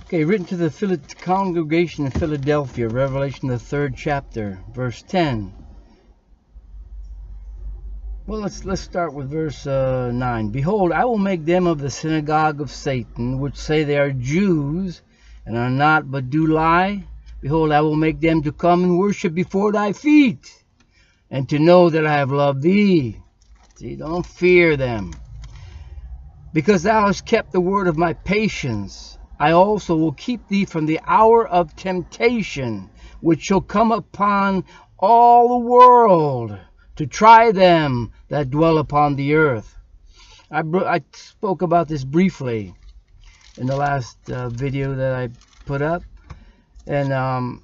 Okay, written to the congregation in Philadelphia, Revelation the 3rd chapter, verse 10. Well, let's start with verse 9. Behold, I will make them of the synagogue of Satan, which say they are Jews, and are not, but do lie. Behold, I will make them to come and worship before thy feet, and to know that I have loved thee. See, don't fear them. Because thou hast kept the word of my patience, I also will keep thee from the hour of temptation, which shall come upon all the world, to try them that dwell upon the earth. I spoke about this briefly in the last video that I put up. And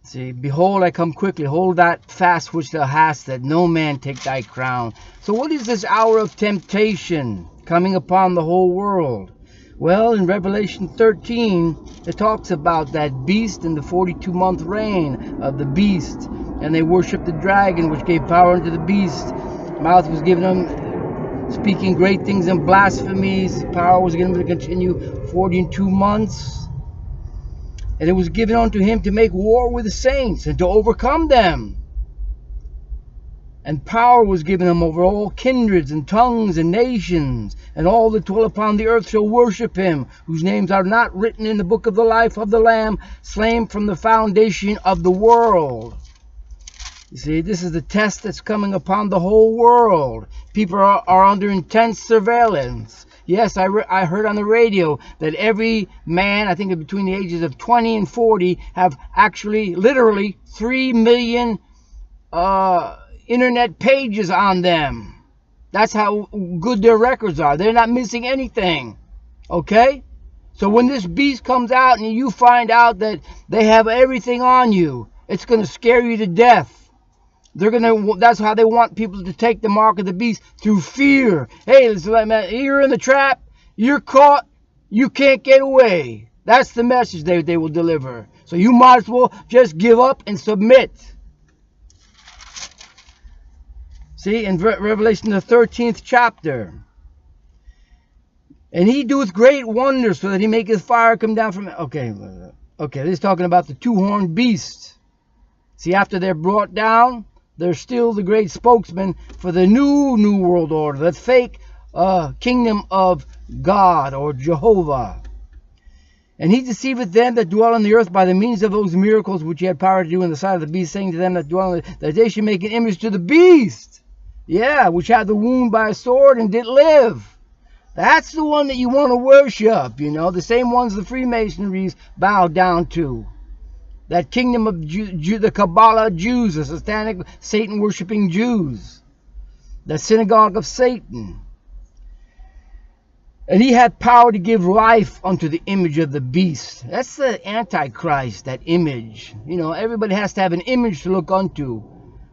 see, behold, I come quickly. Hold that fast which thou hast, that no man take thy crown. So what is this hour of temptation coming upon the whole world? Well, in Revelation 13, it talks about that beast and the 42-month reign of the beast. And they worshiped the dragon, which gave power unto the beast. Mouth was given them, speaking great things and blasphemies. Power was given to continue 42 months. And it was given unto him to make war with the saints and to overcome them. And power was given him over all kindreds and tongues and nations, and all that dwell upon the earth shall worship him, whose names are not written in the book of the life of the Lamb, slain from the foundation of the world. You see, this is the test that's coming upon the whole world. People are under intense surveillance. Yes, I heard on the radio that every man, I think between the ages of 20 and 40, have actually, literally, 3 million internet pages on them. That's how good their records are. They're not missing anything. Okay? So when this beast comes out and you find out that they have everything on you, it's going to scare you to death. That's how they want people to take the mark of the beast, through fear. Hey, you're in the trap, you're caught, you can't get away. That's the message they will deliver. So you might as well just give up and submit. See, in Revelation the 13th chapter. And he doeth great wonders, so that he maketh fire come down from... Okay, this is talking about the two-horned beast. See, after they're brought down, they're still the great spokesman for the new world order, the fake kingdom of God or Jehovah. And he deceiveth them that dwell on the earth by the means of those miracles which he had power to do in the sight of the beast, saying to them that dwell on that they should make an image to the beast. Yeah, which had the wound by a sword and did live. That's the one that you want to worship, you know, the same ones the Freemasonries bow down to. That kingdom of the Kabbalah Jews, the satanic Satan-worshipping Jews. The synagogue of Satan. And he had power to give life unto the image of the beast. That's the Antichrist, that image. You know, everybody has to have an image to look unto.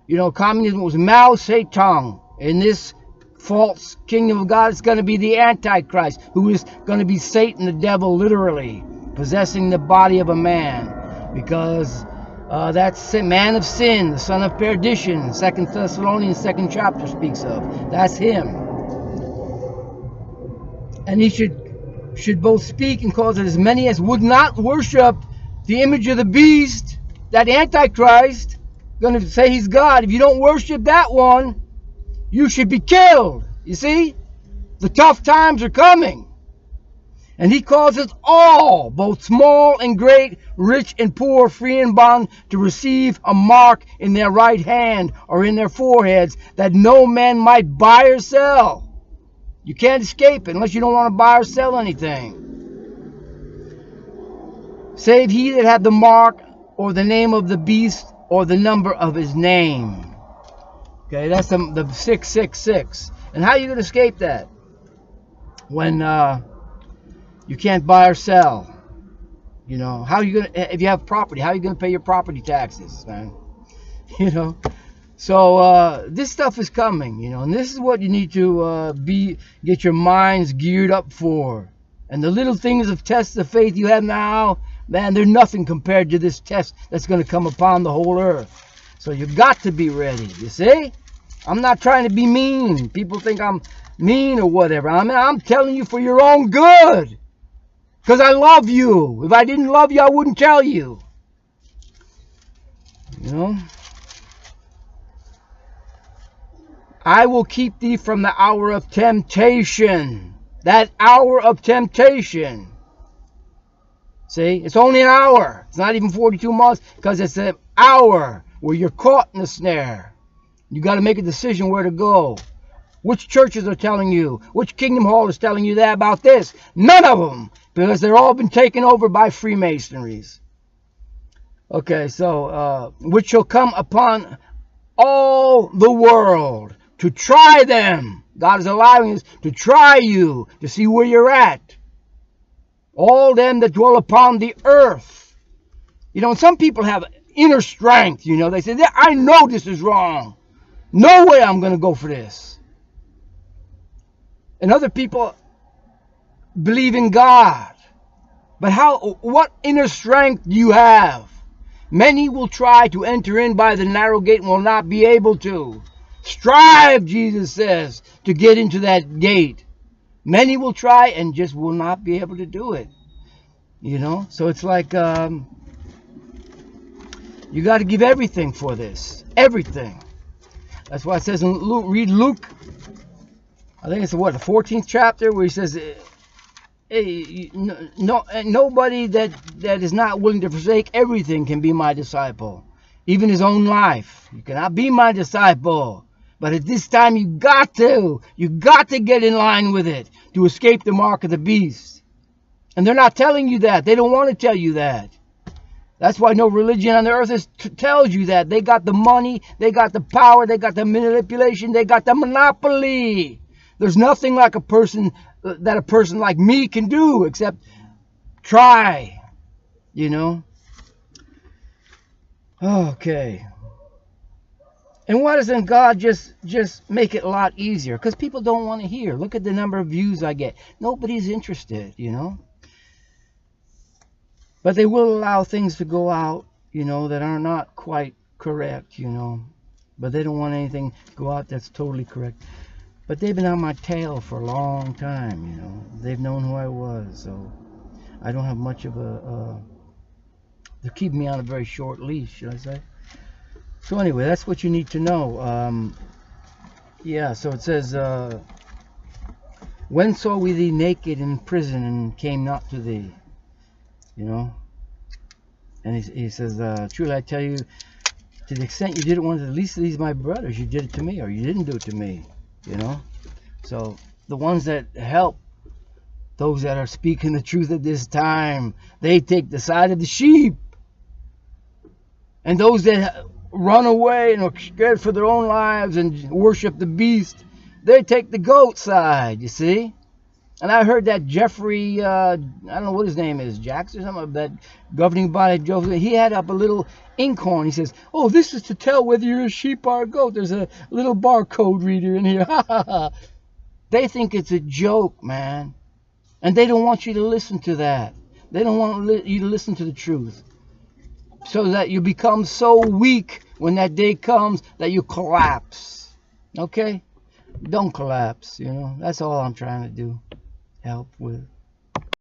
You know, communism was Mao Zedong. In this false kingdom of God, it's going to be the Antichrist, who is going to be Satan, the devil, literally, possessing the body of a man. Because that's man of sin, the son of perdition, 2 Thessalonians 2nd chapter speaks of. That's him. And he should both speak and cause it as many as would not worship the image of the beast, that Antichrist, going to say he's God. If you don't worship that one, you should be killed. You see? The tough times are coming. And he causes all, both small and great, rich and poor, free and bond, to receive a mark in their right hand or in their foreheads, that no man might buy or sell. You can't escape it unless you don't want to buy or sell anything. Save he that had the mark or the name of the beast or the number of his name. Okay, that's the 666. And how are you going to escape that? When you can't buy or sell. You know, how are you going to, if you have property, how are you going to pay your property taxes, man? You know, so this stuff is coming, you know, and this is what you need to get your minds geared up for. And the little things of tests of faith you have now, man, they're nothing compared to this test that's going to come upon the whole earth. So you've got to be ready, you see? I'm not trying to be mean. People think I'm mean or whatever. I mean, I'm telling you for your own good. Because I love you. If I didn't love you, I wouldn't tell you. You know? I will keep thee from the hour of temptation. That hour of temptation. See? It's only an hour. It's not even 42 months because it's an hour where you're caught in the snare. You got to make a decision where to go. Which churches are telling you? Which Kingdom Hall is telling you that about this? None of them. Because they're all been taken over by Freemasonries. Okay, so, which shall come upon all the world to try them. God is allowing us to try you, to see where you're at. All them that dwell upon the earth. You know, some people have inner strength, you know. They say, I know this is wrong. No way I'm going to go for this. And other people believe in God. But what inner strength do you have? Many will try to enter in by the narrow gate and will not be able to. Strive, Jesus says, to get into that gate. Many will try and just will not be able to do it. You know? So it's like you got to give everything for this. Everything. That's why it says in Luke, read Luke, I think it's the 14th chapter, where he says, hey, nobody that is not willing to forsake everything can be my disciple. Even his own life. You cannot be my disciple. But at this time you got to get in line with it to escape the mark of the beast. And they're not telling you that. They don't want to tell you that. That's why no religion on the earth tells you that. They got the money, they got the power, they got the manipulation, they got the monopoly. There's nothing like a person like me can do except try, you know. Okay. And why doesn't God just make it a lot easier? Because people don't want to hear. Look at the number of views I get. Nobody's interested, you know. But they will allow things to go out, you know, that are not quite correct, you know. But they don't want anything to go out that's totally correct. But they've been on my tail for a long time, you know. They've known who I was, so I don't have much of they're keeping me on a very short leash, should I say. So anyway, that's what you need to know. Yeah, so it says, when saw we thee naked in prison and came not to thee? You know. And he says, truly I tell you, to the extent you did it one of the least of these my brothers, you did it to me, or you didn't do it to me. You know. So the ones that help, those that are speaking the truth at this time, they take the side of the sheep. And those that run away and are scared for their own lives and worship the beast, they take the goat side, you see. And I heard that Jeffrey, I don't know what his name is, Jackson or something, that governing body, he had up a little inkhorn. He says, oh, this is to tell whether you're a sheep or a goat. There's a little barcode reader in here. They think it's a joke, man. And they don't want you to listen to that. They don't want you to listen to the truth. So that you become so weak when that day comes that you collapse. Okay? Don't collapse, you know. That's all I'm trying to do. Help with.